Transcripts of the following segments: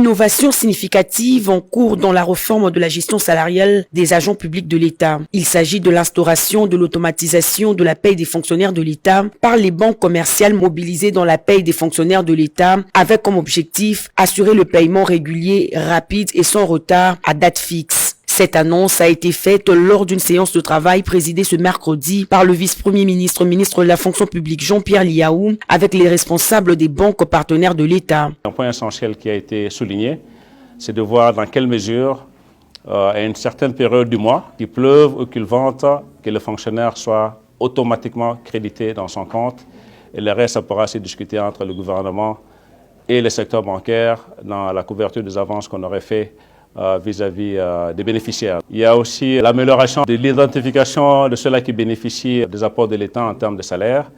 innovation significative en cours dans la réforme de la gestion salariale des agents publics de l'État. Il s'agit de l'instauration de l'automatisation de la paie des fonctionnaires de l'État par les banques commerciales mobilisées dans la paie des fonctionnaires de l'État avec comme objectif assurer le paiement régulier, rapide et sans retard à date fixe. Cette annonce a été faite lors d'une séance de travail présidée ce mercredi par le vice-premier ministre, ministre de la fonction publique Jean-Pierre Liaou, avec les responsables des banques partenaires de l'État. Un point essentiel qui a été souligné, c'est de voir dans quelle mesure, à une certaine période du mois, qu'il pleuve ou qu'il vente, que le fonctionnaire soit automatiquement crédité dans son compte. Et le reste, ça pourra se discuter entre le gouvernement et le secteur bancaire dans la couverture des avances qu'on aurait fait vis-à-vis des bénéficiaires. Il y a aussi l'amélioration de l'identification de ceux-là qui bénéficient des apports de l'État en termes de salaire.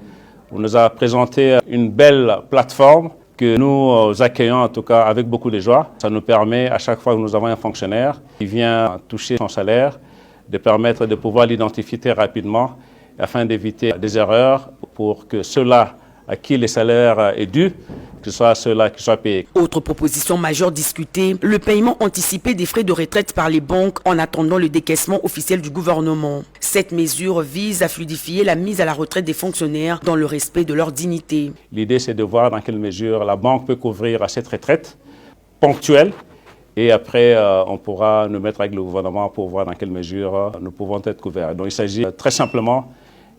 On nous a présenté une belle plateforme que nous accueillons en tout cas avec beaucoup de joie. Ça nous permet à chaque fois que nous avons un fonctionnaire qui vient toucher son salaire, de permettre de pouvoir l'identifier très rapidement afin d'éviter des erreurs pour que ceux-là à qui le salaire est dû, que ce soit ceux-là qui soient payés. Autre proposition majeure discutée, le paiement anticipé des frais de retraite par les banques en attendant le décaissement officiel du gouvernement. Cette mesure vise à fluidifier la mise à la retraite des fonctionnaires dans le respect de leur dignité. L'idée, c'est de voir dans quelle mesure la banque peut couvrir cette retraite ponctuelle et après, on pourra nous mettre avec le gouvernement pour voir dans quelle mesure nous pouvons être couverts. Donc, il s'agit très simplement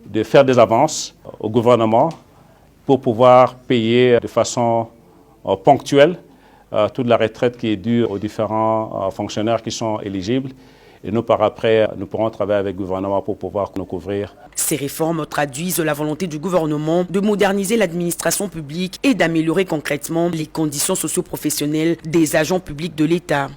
de faire des avances au gouvernement pour pouvoir payer de façon ponctuelle toute la retraite qui est due aux différents fonctionnaires qui sont éligibles. Et nous, par après, nous pourrons travailler avec le gouvernement pour pouvoir nous couvrir. Ces réformes traduisent la volonté du gouvernement de moderniser l'administration publique et d'améliorer concrètement les conditions socio-professionnelles des agents publics de l'État.